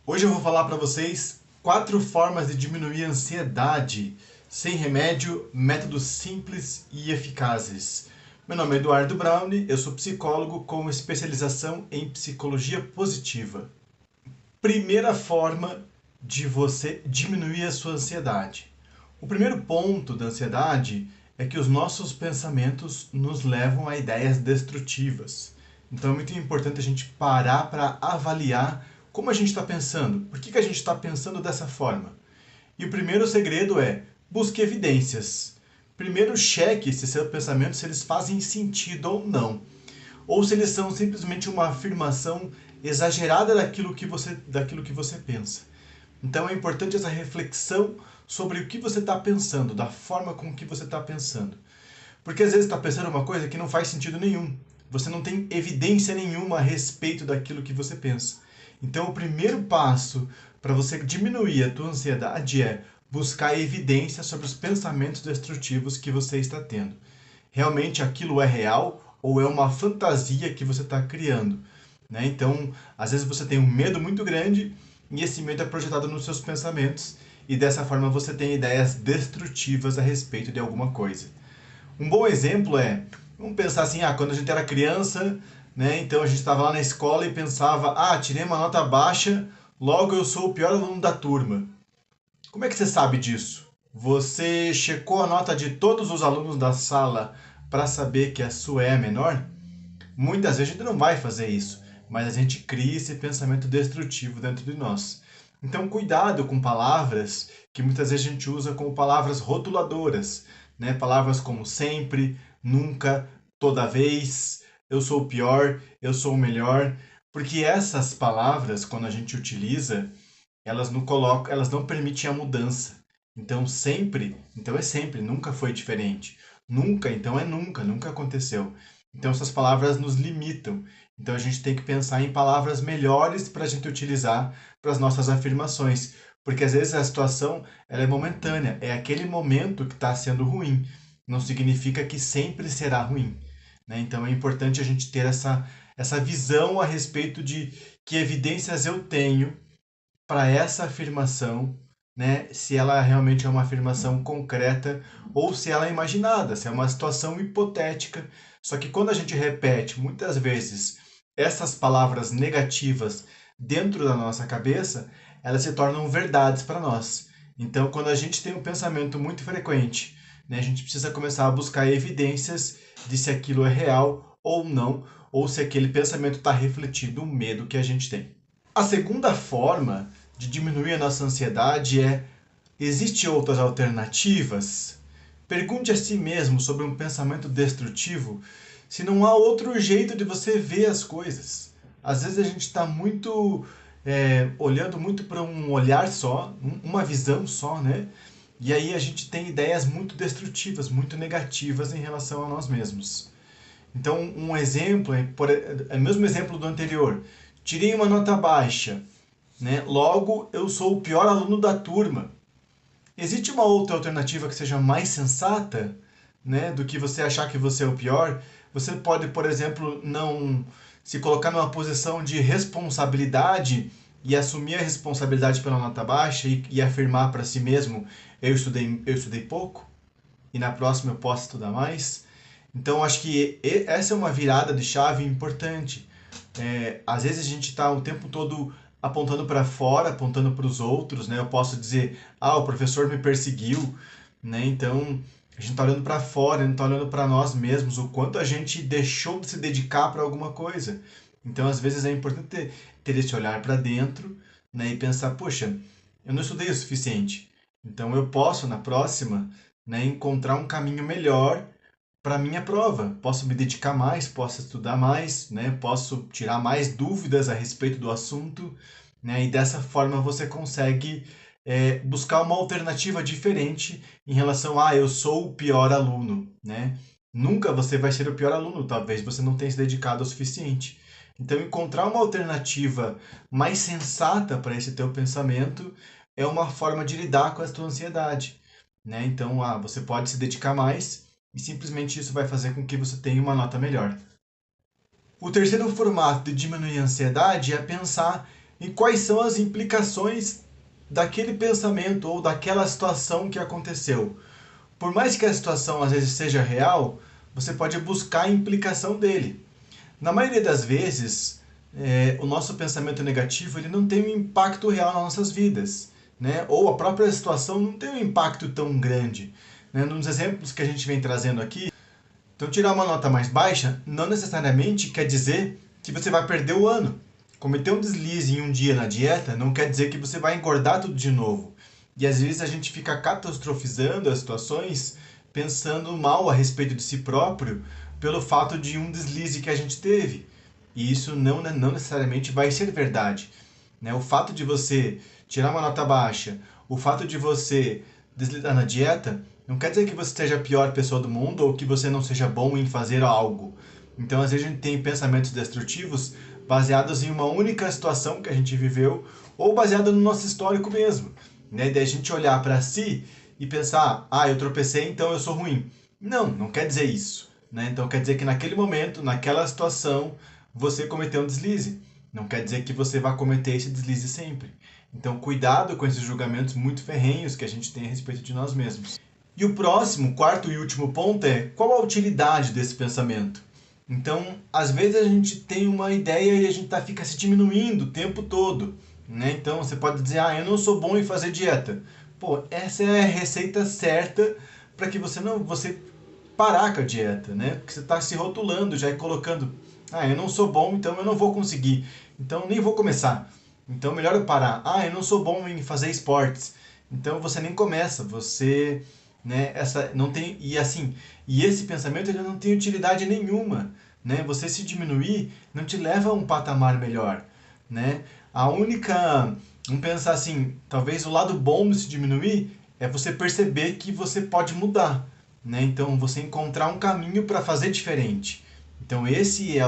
Hoje eu vou falar para vocês 4 formas de diminuir a ansiedade sem remédio, métodos simples e eficazes. Meu nome é Eduardo Brown, eu sou psicólogo com especialização em psicologia positiva. Primeira forma de você diminuir a sua ansiedade. O primeiro ponto da ansiedade é que os nossos pensamentos nos levam a ideias destrutivas. Então é muito importante a gente parar para avaliar como a gente está pensando, por que a gente está pensando dessa forma. E o primeiro segredo é busque evidências. Primeiro cheque se seus pensamentos se eles fazem sentido ou não, ou se eles são simplesmente uma afirmação exagerada daquilo que você pensa. Então é importante essa reflexão sobre o que você está pensando, da forma com que você está pensando. Porque às vezes está pensando uma coisa que não faz sentido nenhum. Você não tem evidência nenhuma a respeito daquilo que você pensa. Então o primeiro passo para você diminuir a tua ansiedade é buscar evidência sobre os pensamentos destrutivos que você está tendo. Realmente aquilo é real ou é uma fantasia que você está criando? Né? Então, às vezes você tem um medo muito grande e esse medo é projetado nos seus pensamentos e dessa forma você tem ideias destrutivas a respeito de alguma coisa. Um bom exemplo é, vamos pensar assim, quando a gente era criança, né, então a gente estava lá na escola e pensava, tirei uma nota baixa, logo eu sou o pior aluno da turma. Como é que você sabe disso? Você checou a nota de todos os alunos da sala para saber que a sua é a menor? Muitas vezes a gente não vai fazer isso, mas a gente cria esse pensamento destrutivo dentro de nós. Então, cuidado com palavras que muitas vezes a gente usa como palavras rotuladoras, né? Palavras como sempre, nunca, toda vez, eu sou o pior, eu sou o melhor, porque essas palavras, quando a gente utiliza, elas não permitem a mudança. Então, sempre, então é sempre, nunca foi diferente. Nunca, então é nunca, nunca aconteceu. Então, essas palavras nos limitam. Então, a gente tem que pensar em palavras melhores para a gente utilizar para as nossas afirmações. Porque às vezes a situação ela é momentânea, é aquele momento que está sendo ruim. Não significa que sempre será ruim. Né? Então, é importante a gente ter essa visão a respeito de que evidências eu tenho para essa afirmação, né, se ela realmente é uma afirmação concreta ou se ela é imaginada, se é uma situação hipotética. Só que quando a gente repete muitas vezes essas palavras negativas dentro da nossa cabeça, elas se tornam verdades para nós. Então, quando a gente tem um pensamento muito frequente, né, a gente precisa começar a buscar evidências de se aquilo é real ou não, ou se aquele pensamento está refletindo o medo que a gente tem. A segunda forma de diminuir a nossa ansiedade é: existem outras alternativas? Pergunte a si mesmo sobre um pensamento destrutivo se não há outro jeito de você ver as coisas. Às vezes a gente está muito olhando muito para um olhar só, uma visão só, né? E aí a gente tem ideias muito destrutivas, muito negativas em relação a nós mesmos. Então, um exemplo, é o mesmo exemplo do anterior. Tirei uma nota baixa, né? Logo, eu sou o pior aluno da turma. Existe uma outra alternativa que seja mais sensata, né, do que você achar que você é o pior? Você pode, por exemplo, não se colocar numa posição de responsabilidade e assumir a responsabilidade pela nota baixa e afirmar para si mesmo: eu estudei pouco e na próxima eu posso estudar mais. Então, acho que essa é uma virada de chave importante. Às vezes a gente está o tempo todo apontando para fora, apontando para os outros, né? Eu posso dizer, o professor me perseguiu, né? Então, a gente está olhando para fora, não está olhando para nós mesmos, o quanto a gente deixou de se dedicar para alguma coisa. Então, às vezes é importante ter esse olhar para dentro, né? E pensar, poxa, eu não estudei o suficiente. Então, eu posso, na próxima, né, encontrar um caminho melhor para a minha prova. Posso me dedicar mais, posso estudar mais, né? Posso tirar mais dúvidas a respeito do assunto, né? E dessa forma você consegue buscar uma alternativa diferente em relação a eu sou o pior aluno, né? Nunca você vai ser o pior aluno, talvez você não tenha se dedicado o suficiente. Então, encontrar uma alternativa mais sensata para esse teu pensamento é uma forma de lidar com a tua ansiedade, né? Então, você pode se dedicar mais e simplesmente isso vai fazer com que você tenha uma nota melhor. O terceiro formato de diminuir a ansiedade é pensar e quais são as implicações daquele pensamento ou daquela situação que aconteceu. Por mais que a situação às vezes seja real, você pode buscar a implicação dele. Na maioria das vezes, o nosso pensamento negativo ele não tem um impacto real nas nossas vidas, né? Ou a própria situação não tem um impacto tão grande. Né? Nos exemplos que a gente vem trazendo aqui, então tirar uma nota mais baixa não necessariamente quer dizer que você vai perder o ano. Cometer um deslize em um dia na dieta não quer dizer que você vai engordar tudo de novo. E às vezes a gente fica catastrofizando as situações, pensando mal a respeito de si próprio, pelo fato de um deslize que a gente teve. E isso não necessariamente vai ser verdade. Né? O fato de você tirar uma nota baixa, o fato de você deslizar na dieta, não quer dizer que você seja a pior pessoa do mundo ou que você não seja bom em fazer algo. Então, às vezes, a gente tem pensamentos destrutivos baseados em uma única situação que a gente viveu ou baseado no nosso histórico mesmo. Né? Daí a gente olhar para si e pensar, eu tropecei, então eu sou ruim. Não quer dizer isso. Né? Então, quer dizer que naquele momento, naquela situação, você cometeu um deslize. Não quer dizer que você vai cometer esse deslize sempre. Então, cuidado com esses julgamentos muito ferrenhos que a gente tem a respeito de nós mesmos. E o próximo, quarto e último ponto é qual a utilidade desse pensamento? Então, às vezes a gente tem uma ideia e a gente fica se diminuindo o tempo todo. Né? Então, você pode dizer, eu não sou bom em fazer dieta. Pô, essa é a receita certa para que você parar com a dieta. Né? Porque você está se rotulando já e colocando, eu não sou bom, então eu não vou conseguir. Então, nem vou começar. Então, melhor eu parar. Eu não sou bom em fazer esportes. Então, você nem começa. Você... Né? E esse pensamento ele não tem utilidade nenhuma, né? Você se diminuir não te leva a um patamar melhor, né? Vamos pensar assim, talvez o lado bom de se diminuir é você perceber que você pode mudar, né? Então você encontrar um caminho para fazer diferente. Então esse é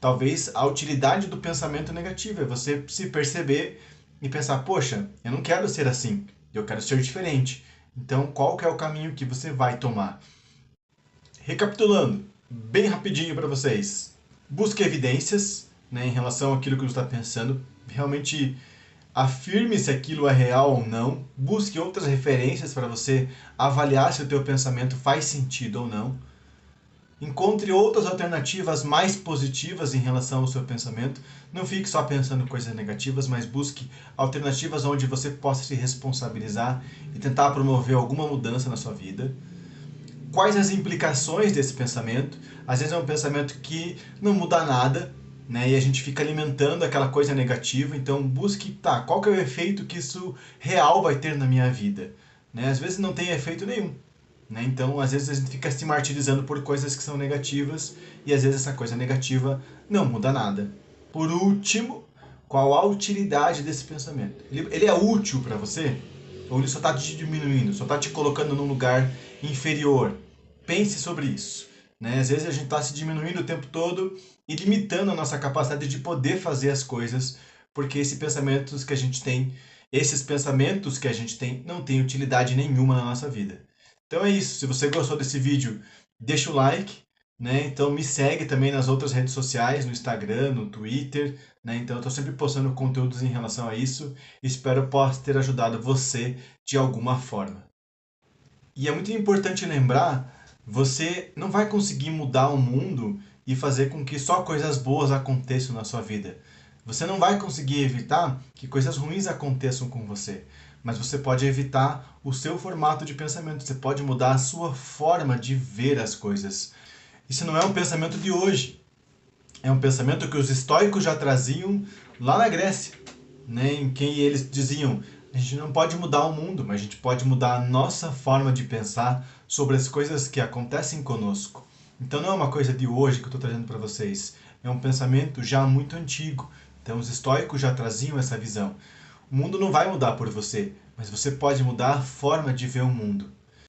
talvez a utilidade do pensamento negativo, é você se perceber e pensar, poxa, eu não quero ser assim, eu quero ser diferente. Então, qual que é o caminho que você vai tomar? Recapitulando, bem rapidinho para vocês. Busque evidências, né, em relação àquilo que você está pensando. Realmente afirme se aquilo é real ou não. Busque outras referências para você avaliar se o teu pensamento faz sentido ou não. Encontre outras alternativas mais positivas em relação ao seu pensamento. Não fique só pensando coisas negativas, mas busque alternativas onde você possa se responsabilizar e tentar promover alguma mudança na sua vida. Quais as implicações desse pensamento? Às vezes é um pensamento que não muda nada, né? E a gente fica alimentando aquela coisa negativa. Então busque, qual que é o efeito que isso real vai ter na minha vida? Né? Às vezes não tem efeito nenhum. Né? Então, às vezes a gente fica se martirizando por coisas que são negativas e às vezes essa coisa negativa não muda nada. Por último, qual a utilidade desse pensamento? Ele é útil para você? Ou ele só está te diminuindo, só está te colocando num lugar inferior? Pense sobre isso. Né? Às vezes a gente está se diminuindo o tempo todo e limitando a nossa capacidade de poder fazer as coisas, porque esses pensamentos que a gente tem não têm utilidade nenhuma na nossa vida. Então é isso. Se você gostou desse vídeo, deixa o like, né? Então me segue também nas outras redes sociais, no Instagram, no Twitter, né? Então eu estou sempre postando conteúdos em relação a isso. Espero possa ter ajudado você de alguma forma. E é muito importante lembrar, você não vai conseguir mudar o mundo e fazer com que só coisas boas aconteçam na sua vida. Você não vai conseguir evitar que coisas ruins aconteçam com você, mas você pode evitar o seu formato de pensamento, você pode mudar a sua forma de ver as coisas. Isso não é um pensamento de hoje, é um pensamento que os estoicos já traziam lá na Grécia, né, em que eles diziam, a gente não pode mudar o mundo, mas a gente pode mudar a nossa forma de pensar sobre as coisas que acontecem conosco. Então não é uma coisa de hoje que eu estou trazendo para vocês, é um pensamento já muito antigo. Então os estoicos já traziam essa visão. O mundo não vai mudar por você, mas você pode mudar a forma de ver o mundo.